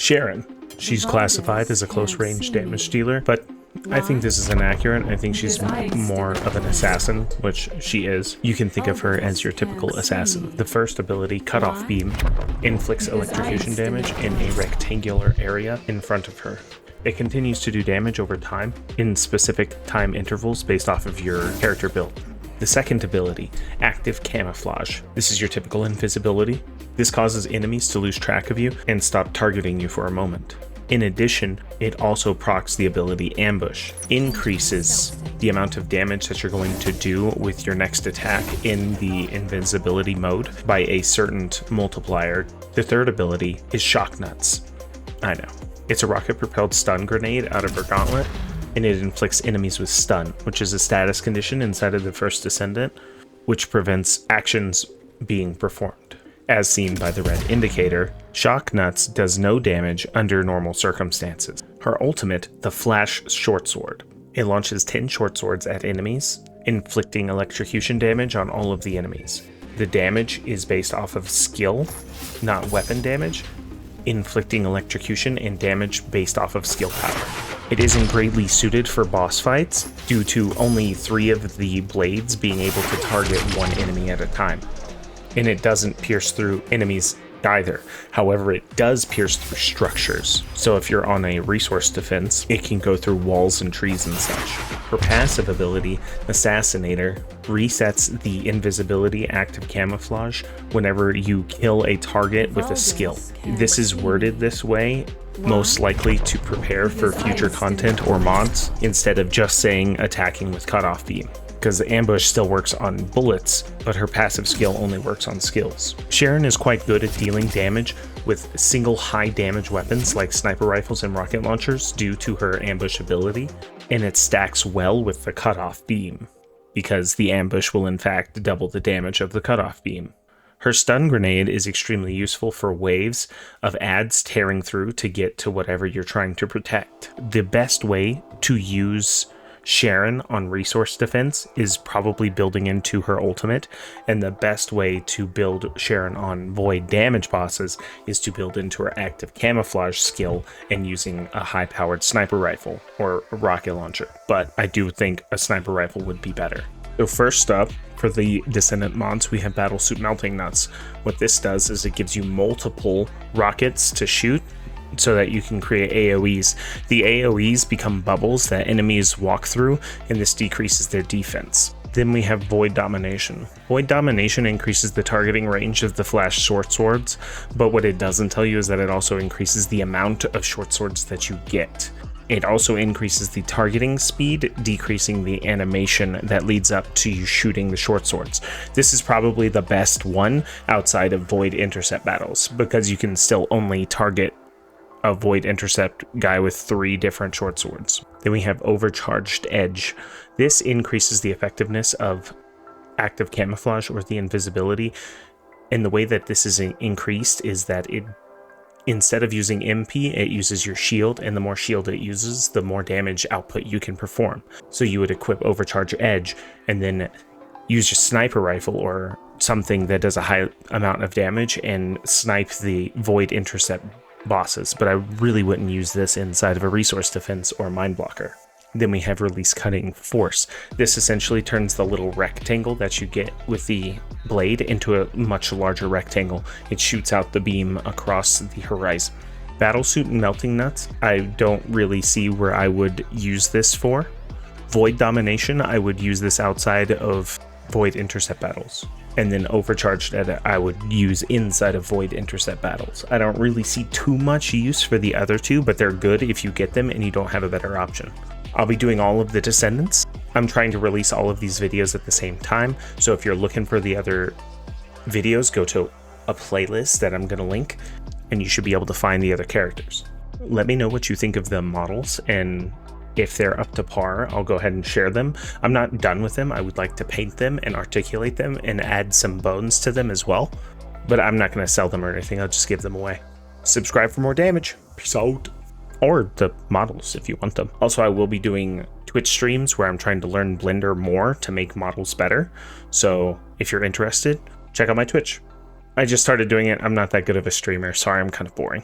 Sharen. She's classified as a close-range damage dealer, but I think this is inaccurate. I think she's more of an assassin, which she is. You can think of her as your typical assassin. The first ability, Cutoff Beam, inflicts electrocution damage in a rectangular area in front of her. It continues to do damage over time in specific time intervals based off of your character build. The second ability, Active Camouflage. This is your typical invisibility. This causes enemies to lose track of you and stop targeting you for a moment. In addition, it also procs the ability Ambush, increases the amount of damage that you're going to do with your next attack in the invisibility mode by a certain multiplier. The third ability is Shock Nuts. I know. It's a rocket-propelled stun grenade out of her gauntlet, and it inflicts enemies with stun, which is a status condition inside of the first Descendant, which prevents actions being performed. As seen by the red indicator, Shock Nuts does no damage under normal circumstances. Her ultimate, the Flash Short Sword. It launches 10 short swords at enemies, inflicting electrocution damage on all of the enemies. The damage is based off of skill, not weapon damage, inflicting electrocution and damage based off of skill power. It isn't greatly suited for boss fights due to only 3 of the blades being able to target one enemy at a time. And it doesn't pierce through enemies either. However, it does pierce through structures. So if you're on a resource defense, it can go through walls and trees and such. Her passive ability, Assassinate, resets the invisibility active camouflage whenever you kill a target with a skill. This is worded this way most likely to prepare for future content or mods instead of just saying attacking with Cutoff Beam, because the ambush still works on bullets, but her passive skill only works on skills. Sharen is quite good at dealing damage with single high damage weapons like sniper rifles and rocket launchers due to her ambush ability, and it stacks well with the Cutoff Beam, because the ambush will in fact double the damage of the Cutoff Beam. Her stun grenade is extremely useful for waves of adds tearing through to get to whatever you're trying to protect. The best way to use Sharen on resource defense is probably building into her ultimate, and the best way to build Sharen on void damage bosses is to build into her active camouflage skill and using a high-powered sniper rifle or a rocket launcher, but I do think a sniper rifle would be better. So first up, for the Descendant mods, we have Battlesuit Melting Nuts. What this does is it gives you multiple rockets to shoot so that you can create AoEs. The AoEs become bubbles that enemies walk through, and this decreases their defense. Then we have Void Domination. Void Domination increases the targeting range of the Flash Short Swords, but what it doesn't tell you is that it also increases the amount of short swords that you get. It also increases the targeting speed, decreasing the animation that leads up to you shooting the short swords. This is probably the best one outside of Void Intercept battles, because you can still only target a Void Intercept guy with 3 different short swords. Then we have Overcharged Edge. This increases the effectiveness of active camouflage or the invisibility, and the way that this is increased is that it, instead of using MP, it uses your shield, and the more shield it uses, the more damage output you can perform. So you would equip Overcharge Edge and then use your sniper rifle or something that does a high amount of damage and snipe the Void Intercept bosses, but I really wouldn't use this inside of a resource defense or mind blocker. Then we have Release Cutting Force. This essentially turns the little rectangle that you get with the blade into a much larger rectangle. It shoots out the beam across the horizon. Battlesuit Melting Nuts, I don't really see where I would use this for. Void Domination, I would use this outside of Void Intercept battles. And then Overcharged Edge I would use inside of Void Intercept battles. I don't really see too much use for the other two, but they're good if you get them and you don't have a better option. I'll be doing all of the Descendants. I'm trying to release all of these videos at the same time, so if you're looking for the other videos, go to a playlist that I'm going to link, and you should be able to find the other characters. Let me know what you think of the models, and if they're up to par, I'll go ahead and share them. I'm not done with them. I would like to paint them and articulate them and add some bones to them as well, but I'm not going to sell them or anything. I'll just give them away. Subscribe for more damage. Peace out. Or the models if you want them. Also, I will be doing Twitch streams where I'm trying to learn Blender more to make models better. So if you're interested, check out my Twitch. I just started doing it. I'm not that good of a streamer. Sorry, I'm kind of boring.